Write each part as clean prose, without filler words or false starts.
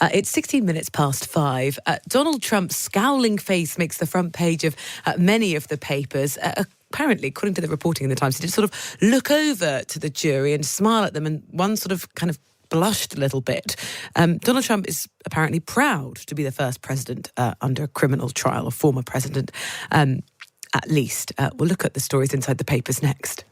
It's 16 minutes past 5. Donald Trump's scowling face makes the front page of many of the papers. Apparently, according to the reporting in the Times, he did sort of look over to the jury and smile at them, and one sort of kind of blushed a little bit. Donald Trump is apparently proud to be the first president under a criminal trial, a former president, at least. We'll look at the stories inside the papers next.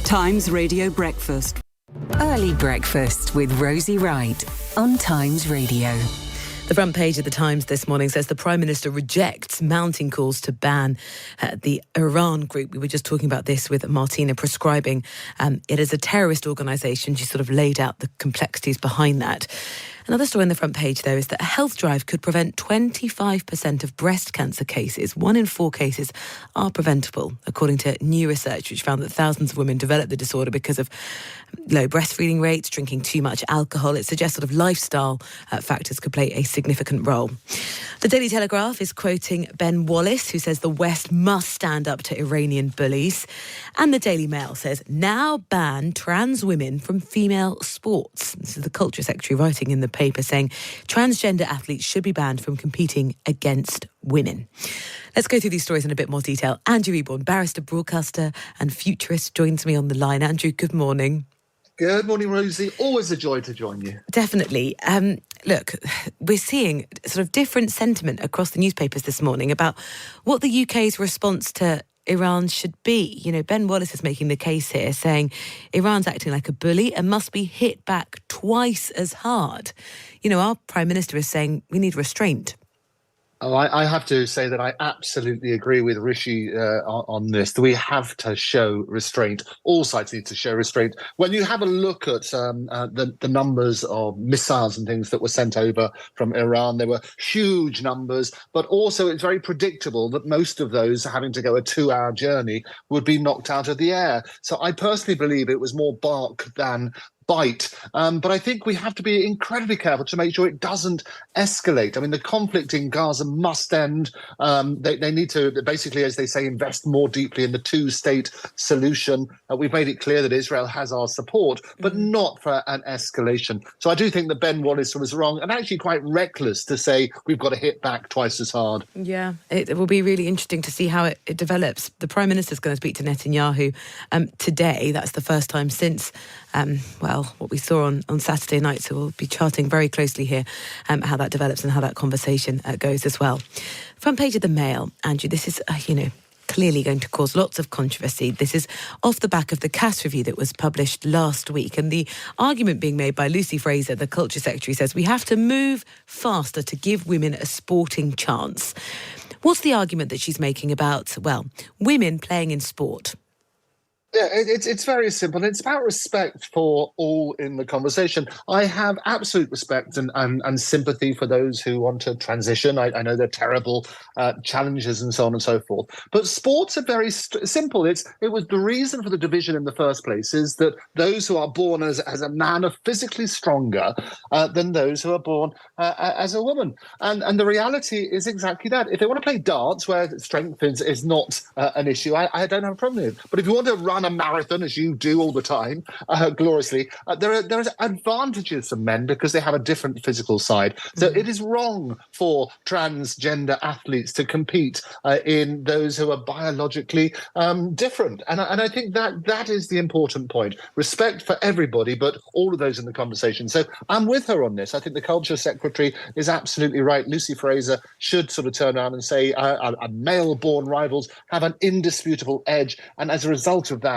Times Radio Breakfast. Early Breakfast with Rosie Wright on Times Radio. The front page of the Times this morning says the Prime Minister rejects mounting calls to ban the Iran group. We were just talking about this with Martina, prescribing it as a terrorist organisation. She sort of laid out the complexities behind that. Another story on the front page, though, is that a health drive could prevent 25% of breast cancer cases. 1 in 4 cases are preventable, according to new research, which found that thousands of women develop the disorder because of low breastfeeding rates, drinking too much alcohol. It suggests sort of lifestyle factors could play a significant role. The Daily Telegraph is quoting Ben Wallace, who says the West must stand up to Iranian bullies. And the Daily Mail says, now ban trans women from female sports. This is the Culture Secretary writing in the paper saying transgender athletes should be banned from competing against women. Let's go through these stories in a bit more detail. Andrew Eborn, barrister, broadcaster and futurist, joins me on the line. Andrew, good morning. Good morning, Rosie. Always a joy to join you. Definitely. Look, we're seeing sort of different sentiment across the newspapers this morning about what the UK's response to Iran should be. You know, Ben Wallace is making the case here, saying Iran's acting like a bully and must be hit back twice as hard. You know, our Prime Minister is saying we need restraint. Oh, I have to say that I absolutely agree with Rishi on this, that we have to show restraint. All sides need to show restraint. When you have a look at the numbers of missiles and things that were sent over from Iran, there were huge numbers, but also it's very predictable that most of those having to go a 2-hour journey would be knocked out of the air. So I personally believe it was more bark than bite. But I think we have to be incredibly careful to make sure it doesn't escalate. I mean, the conflict in Gaza must end. They need to, basically, as they say, invest more deeply in the 2-state solution. We've made it clear that Israel has our support, but not for an escalation. So I do think that Ben Wallace was wrong and actually quite reckless to say we've got to hit back twice as hard. Yeah, it will be really interesting to see how it develops. The Prime Minister's going to speak to Netanyahu today. That's the first time since, what we saw on Saturday night. So we'll be charting very closely here how that develops and how that conversation goes as well. Front page of the Mail, Andrew, this is, clearly going to cause lots of controversy. This is off the back of the Cass review that was published last week. And the argument being made by Lucy Fraser, the Culture Secretary, says we have to move faster to give women a sporting chance. What's the argument that she's making about, women playing in sport? Yeah, it's very simple. It's about respect for all in the conversation. I have absolute respect and sympathy for those who want to transition. I know they're terrible challenges and so on and so forth. But sports are very simple. It was the reason for the division in the first place is that those who are born as a man are physically stronger than those who are born as a woman. And the reality is exactly that. If they want to play darts, where strength is not an issue, I don't have a problem with it. But if you want to run a marathon, as you do all the time, gloriously, there are advantages for men because they have a different physical side. So it is wrong for transgender athletes to compete in those who are biologically different. And I think that is the important point. Respect for everybody, but all of those in the conversation. So I'm with her on this. I think the Culture Secretary is absolutely right. Lucy Fraser should sort of turn around and say male-born rivals have an indisputable edge. And as a result of that,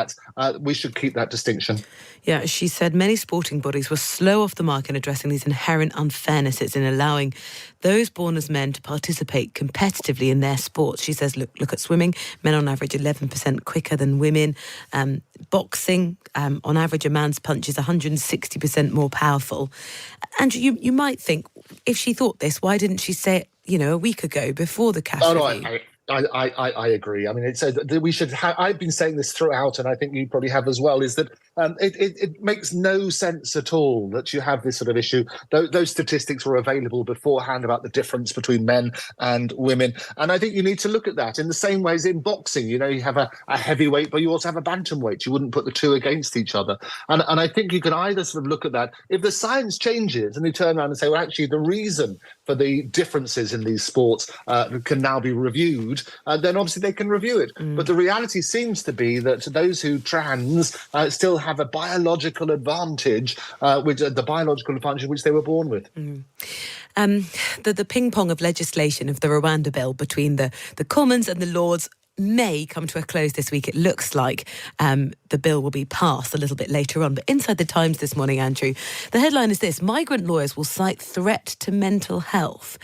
we should keep that distinction. Yeah, she said many sporting bodies were slow off the mark in addressing these inherent unfairnesses in allowing those born as men to participate competitively in their sports. She says, look at swimming, men on average 11% quicker than women. Boxing, on average, a man's punch is 160% more powerful. And you might think, if she thought this, why didn't she say it, a week ago before the Cass review? I agree. I mean, it's we should. I've been saying this throughout, and I think you probably have as well. Is that It makes no sense at all that you have this sort of issue. Those statistics were available beforehand about the difference between men and women. And I think you need to look at that in the same way as in boxing. You have a heavyweight, but you also have a bantamweight. You wouldn't put the two against each other. And I think you can either sort of look at that. If the science changes and you turn around and say, well, actually, the reason for the differences in these sports can now be reviewed, then obviously they can review it. But the reality seems to be that those who trans still have a biological advantage, the biological advantage which they were born with. The ping pong of legislation of the Rwanda bill between the Commons and the Lords may come to a close this week. It looks like the bill will be passed a little bit later on. But inside the Times this morning, Andrew, the headline is this: migrant lawyers will cite threat to mental health.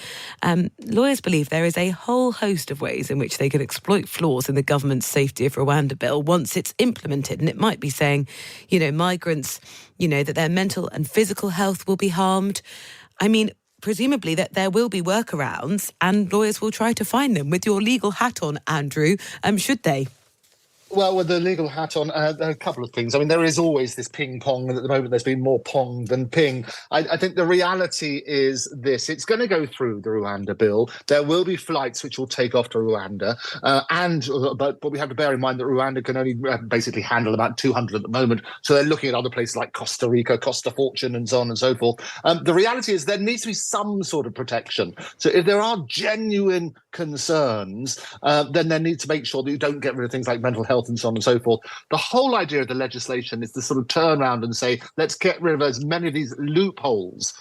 Lawyers believe there is a whole host of ways in which they could exploit flaws in the government's Safety of Rwanda bill once it's implemented. And it might be saying, migrants, that their mental and physical health will be harmed. I mean, presumably that there will be workarounds and lawyers will try to find them. With your legal hat on, Andrew, should they? Well, with the legal hat on, a couple of things. I mean, there is always this ping-pong, and at the moment there's been more pong than ping. I think the reality is this. It's going to go through the Rwanda bill. There will be flights which will take off to Rwanda. But we have to bear in mind that Rwanda can only basically handle about 200 at the moment. So they're looking at other places like Costa Rica, Costa Fortune, and so on and so forth. The reality is there needs to be some sort of protection. So if there are genuine concerns, then they need to make sure that you don't get rid of things like mental health and so on and so forth. The whole idea of the legislation is to sort of turn around and say, let's get rid of as many of these loopholes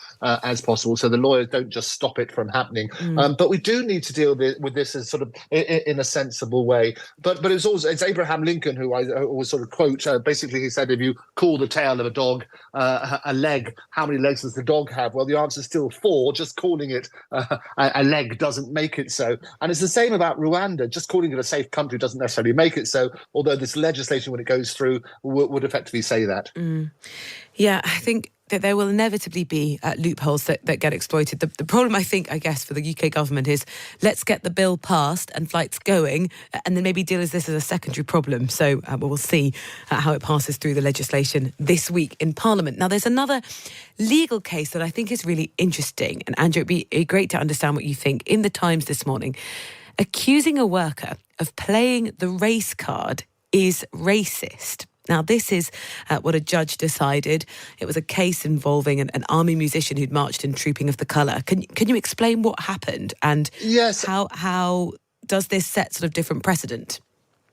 as possible, so the lawyers don't just stop it from happening. But we do need to deal with this as sort of in a sensible way. But it's Abraham Lincoln who I always sort of quote. Basically, he said, if you call the tail of a dog a leg, how many legs does the dog have? Well, the answer is still 4. Just calling it a leg doesn't make it so. And it's the same about Rwanda. Just calling it a safe country doesn't necessarily make it so, although this legislation, when it goes through, would effectively say that. Yeah, I think that there will inevitably be loopholes that get exploited. The problem, I guess, for the UK government is let's get the bill passed and flights going, and then maybe deal with this as a secondary problem. So we'll see how it passes through the legislation this week in Parliament. Now, there's another legal case that I think is really interesting. And Andrew, it'd be great to understand what you think. In the Times this morning, accusing a worker of playing the race card is racist. Now, this is what a judge decided. It was a case involving an army musician who'd marched in Trooping of the Colour. Can you explain what happened and how does this set sort of different precedent?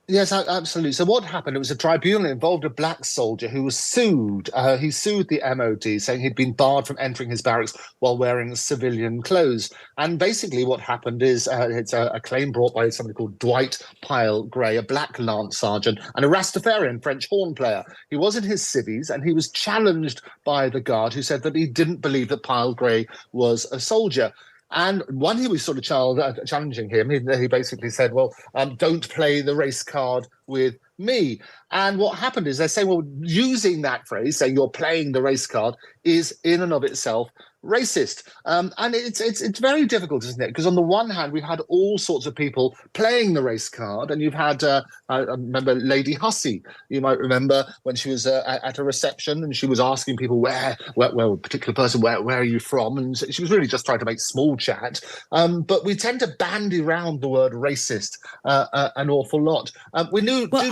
Yes, absolutely. So what happened, it was a tribunal that involved a black soldier who was sued. He sued the MOD, saying he'd been barred from entering his barracks while wearing civilian clothes. And basically what happened is it's a claim brought by somebody called Dwight Pyle Gray, a black lance sergeant and a Rastafarian French horn player. He was in his civvies and he was challenged by the guard, who said that he didn't believe that Pyle Gray was a soldier. And when he was sort of challenging him, he basically said, well, don't play the race card with me. And what happened is they're saying, well, using that phrase, saying you're playing the race card, is in and of itself racist. And it's very difficult, isn't it? Because on the one hand, we've had all sorts of people playing the race card, and you've had, I remember Lady Hussey. You might remember when she was at a reception and she was asking people where a particular person, where are you from? And she was really just trying to make small chat. But we tend to bandy around the word racist an awful lot. I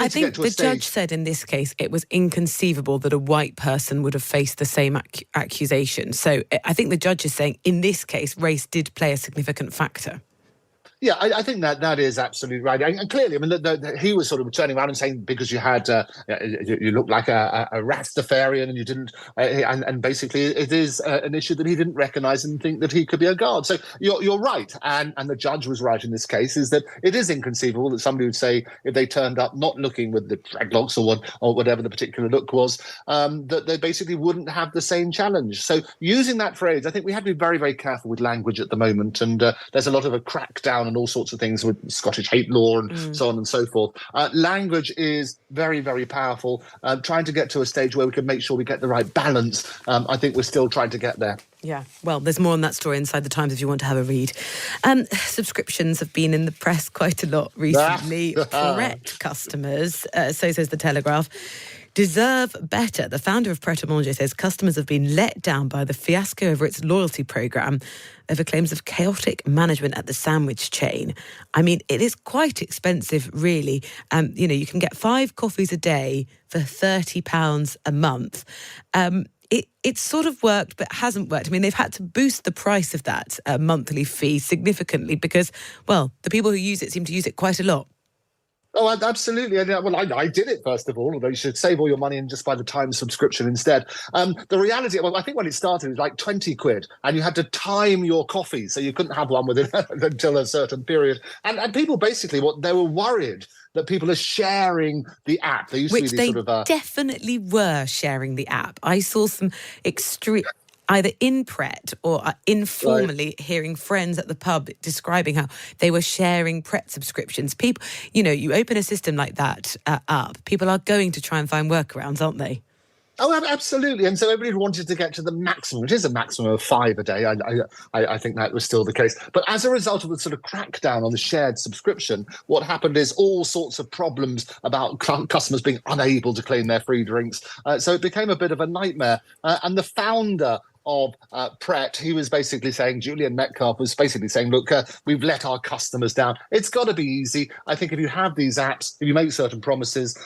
think the judge said in this case it was inconceivable that a white person would have faced the same accusation. So I think the judge is saying in this case race did play a significant factor. Yeah, I think that is absolutely right. And clearly, I mean, he was sort of turning around and saying because you had, you looked like a Rastafarian and you didn't, and basically it is an issue that he didn't recognise and think that he could be a guard. So you're right, and the judge was right in this case, is that it is inconceivable that somebody would say if they turned up not looking with the dreadlocks or whatever the particular look was, that they basically wouldn't have the same challenge. So using that phrase, I think we have to be very, very careful with language at the moment, and there's a lot of a crackdown and all sorts of things with Scottish hate law and so on and so forth. Language is very, very powerful. Trying to get to a stage where we can make sure we get the right balance. I think we're still trying to get there. Yeah, well, there's more on that story inside the Times if you want to have a read. Subscriptions have been in the press quite a lot recently. Pret customers, so says the Telegraph, deserve better. The founder of Pret says customers have been let down by the fiasco over its loyalty programme over claims of chaotic management at the sandwich chain. I mean, it is quite expensive, really. You can get 5 coffees a day for £30 a month. It's sort of worked, but hasn't worked. I mean, they've had to boost the price of that monthly fee significantly because, well, the people who use it seem to use it quite a lot. Oh, absolutely. Well, I did it, first of all, although you should save all your money and just buy the time subscription instead. The reality, I think when it started, it was like 20 quid, and you had to time your coffee, so you couldn't have one within until a certain period. And people basically, they were worried that people are sharing the app. They used to be these sort of... definitely were sharing the app. I saw some extreme... either in Pret or informally hearing friends at the pub describing how they were sharing Pret subscriptions. People, you open a system like that up, people are going to try and find workarounds, aren't they? Oh, absolutely. And so everybody wanted to get to the maximum, which is a maximum of 5 a day. I think that was still the case. But as a result of the sort of crackdown on the shared subscription, what happened is all sorts of problems about customers being unable to claim their free drinks. So it became a bit of a nightmare. And the founder of Pret, he was basically saying, Julian Metcalf was basically saying, look, we've let our customers down. It's got to be easy. I think if you have these apps, if you make certain promises,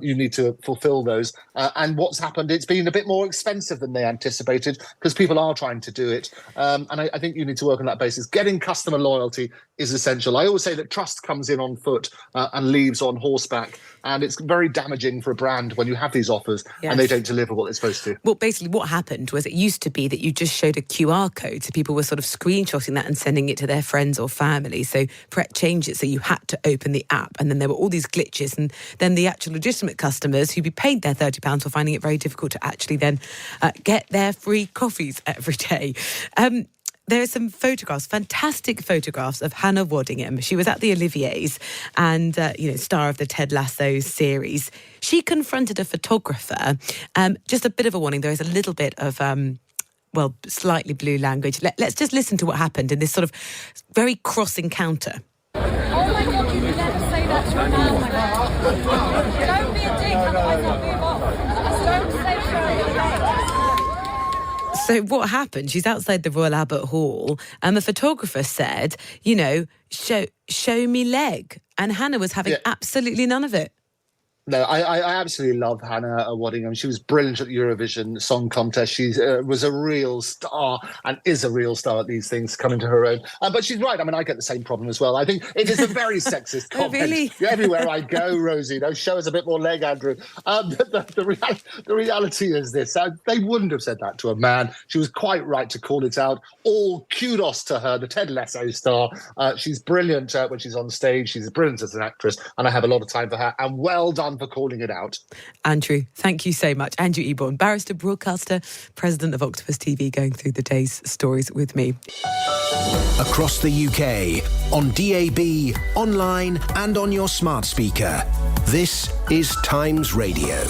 you need to fulfill those. And what's happened, it's been a bit more expensive than they anticipated because people are trying to do it. And I think you need to work on that basis. Getting customer loyalty is essential. I always say that trust comes in on foot and leaves on horseback. And it's very damaging for a brand when you have these offers and they don't deliver what they're supposed to. Well, basically what happened was it used to be that you just showed a QR code, so people were sort of screenshotting that and sending it to their friends or family. So Pret changed it so you had to open the app, and then there were all these glitches, and then the actual legitimate customers who'd be paid their £30 were finding it very difficult to actually then get their free coffees every day. There are some photographs, fantastic photographs of Hannah Waddingham. She was at the Olivier's and, star of the Ted Lasso series. She confronted a photographer. Just a bit of a warning, there is a little bit of, slightly blue language. Let's just listen to what happened in this sort of very cross encounter. Oh my God, you would never say that to a man. Oh my God. Don't be a dick, otherwise I'll move on. Don't say sorry. So what happened? She's outside the Royal Albert Hall and the photographer said, show me leg. And Hannah was having absolutely none of it. No, I absolutely love Hannah Waddingham. She was brilliant at the Eurovision Song Contest. She was a real star and is a real star at these things, coming to her own. But she's right. I mean, I get the same problem as well. I think it is a very sexist comment. Really? Everywhere I go, Rosie, show us a bit more leg, Andrew. The reality is this. They wouldn't have said that to a man. She was quite right to call it out. All kudos to her, the Ted Lasso star. She's brilliant when she's on stage. She's brilliant as an actress, and I have a lot of time for her. And well done for calling it out. Andrew, thank you so much. Andrew Eborn, barrister, broadcaster, president of Octopus TV, going through the day's stories with me. Across the UK, on DAB, online and on your smart speaker. This is Times Radio.